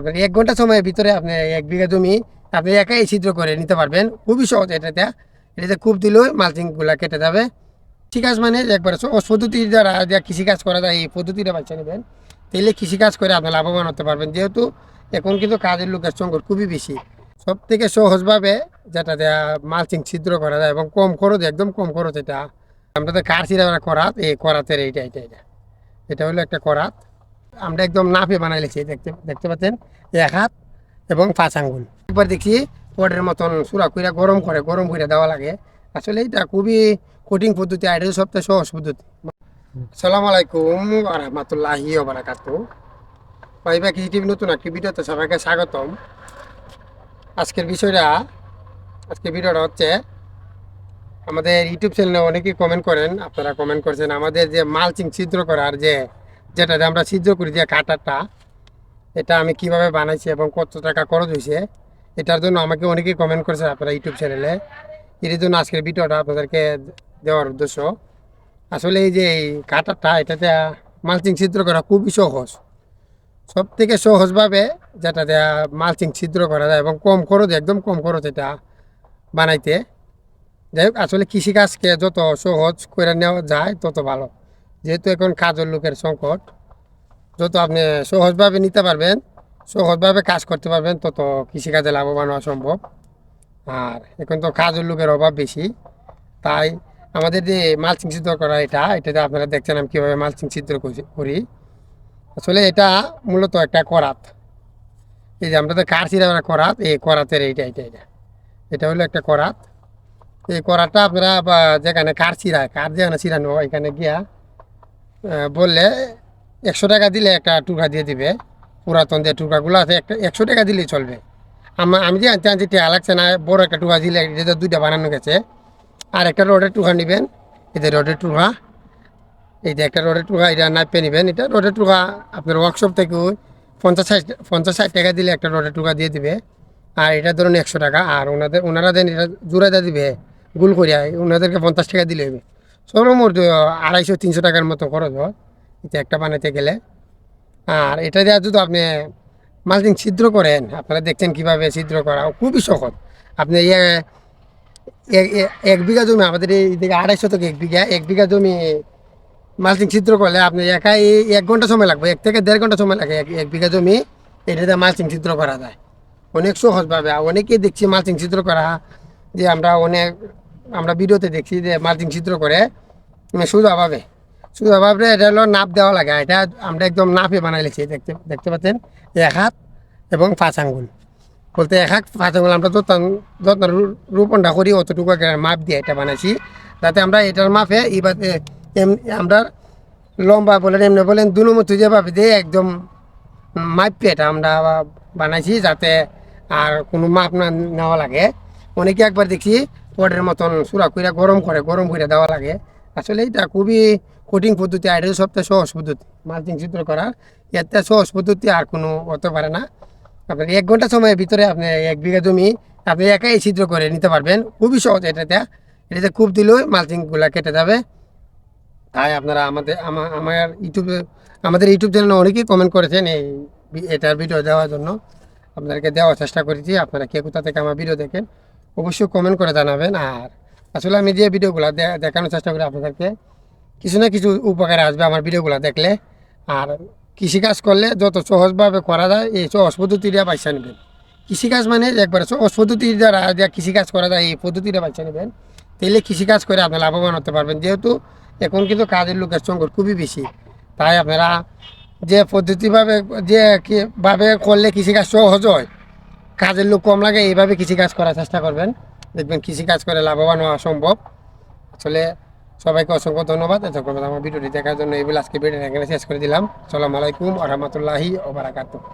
আপনার 1 ঘন্টা সময়ের ভিতরে আপনি 1 বিঘা জমি আপনি একাই ছিদ্র করে নিতে পারবেন। খুবই সহজ এটাতে কূপ দিলেও মালচিংগুলা কেটে যাবে। কৃষিকাজ মানে একবারে সহজ পদ্ধতি দ্বারা যা কৃষিকাজ করা যায় এই পদ্ধতিটা বাছা নেবেন, তাহলে কৃষিকাজ করে আপনি লাভবান হতে পারবেন। যেহেতু এখন কিন্তু কাজের লোকের সংকট খুবই বেশি, সব থেকে সহজভাবে যেটা দেয়া মালচিং ছিদ্র করা যায় এবং কম খরচ, একদম কম খরচ। এটা আমরা তো কার ছিঁড়া করাত, এই করাতের এটা হলো একটা করাত। আমরা একদম নাপে বানাই লেছি, দেখতে দেখতে পাচ্ছেন 1 হাত এবং 5 আঙ্গুল। একবার দেখছি পটের মতন চূড়া কইরা গরম করে দেওয়া লাগে। আসলে এটা খুবই কঠিন পদ্ধতি, আর এটা সবচেয়ে সহজ পদ্ধতি। আসসালামু আলাইকুম ওয়া রাহমাতুল্লাহি ওয়া বারাকাতুহু। ভাইবা কৃষি টিভি নতুন একটি ভিডিওতে সবাইকে স্বাগতম। আজকের ভিডিওটা হচ্ছে আমাদের ইউটিউব চ্যানেলে অনেকেই কমেন্ট করেন, আপনারা কমেন্ট করছেন আমাদের যে মালচিং ছিদ্র করার যেটা আমরা ছিদ্র করি যে কাটারটা, এটা আমি কিভাবে বানাইছি এবং কত টাকা খরচ হয়েছে, এটার জন্য আমাকে অনেকেই কমেন্ট করেছেন আপনারা ইউটিউব চ্যানেলে। এর জন্য আজকের ভিডিওটা আপনাদেরকে দেওয়ার উদ্দেশ্য। আসলে এই যে এই কাটারটা, এটাতে মালচিং ছিদ্র করা খুবই সহজ, সব থেকে সহজভাবে যেটা দেয়া মালচিং ছিদ্র করা যায় এবং কম খরচ, একদম কম খরচ এটা বানাইতে। যাই হোক, আসলে কৃষিকাজকে যত সহজ করে নেওয়া যায় তত ভালো। যেহেতু এখন কাজের লোকের সংকট, যত আপনি সহজভাবে নিতে পারবেন, সহজভাবে কাজ করতে পারবেন, তত কৃষিকাজে লাভবান হওয়া সম্ভব। আর এখন তো কাজের লোকের অভাব বেশি, তাই আমাদের যে মালচিং ছিদ্র করা এটাতে আপনারা দেখছেন আমি কীভাবে মালচিং ছিদ্র করি। আসলে এটা মূলত একটা করাত। এই যে আমরা তো কার ছিঁড়া করাত, এই করাতের এটা হলো একটা করাত। এই করাতটা আপনারা যেখানে কার যেখানে ছিঁড়ানো এখানে গিয়া বললে 100 টাকা দিলে একটা টুকরা দিয়ে দিবে। পুরাতন যে টুকরাগুলো আছে একটা 100 টাকা দিলেই চলবে। আমি যে আনতে টেয়া লাগছে না, বড় একটা টুকরা দিলে যেটা 2টা বানানো গেছে। আর একটা রডের টুকরা নেবেন, এই যে রডের টুকরা, এই যে একটা রডের টুকরা, এটা নাপে নেবেন। এটা রডের টুকরা আপনার ওয়ার্কশপ থেকে 50-60 টাকা দিলে একটা রডের টুকরা দিয়ে দিবে। আর এটা ধরুন 100 টাকা। আর ওনারা দেন এটা জোড়া দিয়ে দিবে গুল করিয়া, ওনাদেরকে 50 টাকা দিলে হবে। সর্বমোট 250-300 টাকার মতো খরচ হয় এটা একটা বানাতে গেলে। আর এটা দিয়ে যদি আপনি মালচিং ছিদ্র করেন, আপনারা দেখছেন কীভাবে ছিদ্র করা খুবই সহজ। আপনি 1 বিঘা জমি, আমাদের এইদিকে 250 থেকে 1 বিঘা জমি মালচিং ছিদ্র করলে আপনি একাই 1 ঘন্টা সময় লাগবে, 1 থেকে 1.5 ঘন্টা সময় লাগে। 1 বিঘা জমি এটাতে মালচিং ছিদ্র করা যায় অনেক সহজভাবে। অনেকেই দেখছি মালচিং ছিদ্র করা, যে আমরা ভিডিওতে দেখছি যে মালচিং ছিদ্র করে সোজাভাবে এটা হলো নাপ দেওয়া লাগে। এটা আমরা একদম নাপে বানাই লেছি, দেখতে পাচ্ছেন 1 হাত এবং 5 আঙ্গুল। বলতে 1 হাত 5 আঙ্গুল আমরা যত রোপণটা করি অতটুকু মাপ দিয়ে এটা বানাইছি, যাতে আমরা এটার মাপে আমরা লম্বা বলেন এমনি বলেন দুমতো যেভাবে দিয়ে একদম মাপে এটা আমরা বানাইছি, যাতে আর কোনো মাপ না নেওয়া লাগে। অনেকে একবার দেখছি পটের মতন চূড়া কইরা গরম করে দেওয়া লাগে। আসলে এটা খুবই কঠিন পদ্ধতি, আর এটা সবচেয়ে সহজ পদ্ধতি মালচিং ছিদ্র করার। এতে সহজ পদ্ধতি আর কোনো হতে পারে না। আপনার 1 ঘন্টা সময়ের ভিতরে আপনি 1 বিঘা জমি আপনি একাই ছিদ্র করে নিতে পারবেন। খুবই সহজ এটাতে কূপ দিলেও মালচিংগুলা কেটে যাবে। তাই আপনারা আমাদের ইউটিউব চ্যানেলে অনেকেই কমেন্ট করেছেন এটার ভিডিও দেওয়ার জন্য। আপনাদেরকে দেওয়ার চেষ্টা করেছি। আপনারা কে কোথা থেকে আমার ভিডিও দেখেন অবশ্যই কমেন্ট করে জানাবেন। আর আসলে আমি যে ভিডিওগুলো দেখানোর চেষ্টা করি আপনাদেরকে কিছু না কিছু উপকারে আসবে আমার ভিডিওগুলো দেখলে। আর কৃষিকাজ করলে যত সহজভাবে করা যায় এই সহজ পদ্ধতিটা বাইসা নেবেন। কৃষিকাজ মানে একবারে সহজ পদ্ধতির দ্বারা যা কৃষিকাজ করা যায় এই পদ্ধতিটা বাইসা নেবেন, তাহলে কৃষিকাজ করে আপনি লাভবান হতে পারবেন। যেহেতু এখন কিন্তু কাজের লোকের সংকট খুবই বেশি, তাই আপনারা যে পদ্ধতিভাবে যেভাবে করলে কৃষিকাজ সহজ হয়, কাজের লোক কম লাগে, এইভাবে কৃষিকাজ করার চেষ্টা করবেন। দেখবেন কৃষিকাজ করে লাভবান হওয়া সম্ভব। আসলে সবাইকে অসংখ্য ধন্যবাদ এতক্ষণ আমার ভিডিওটি দেখার জন্য। এইগুলো আজকে ভিডিও এখানে শেষ করে দিলাম। আসসালামু আলাইকুম ওয়া রাহমাতুল্লাহি ওয়া বারাকাতুহু।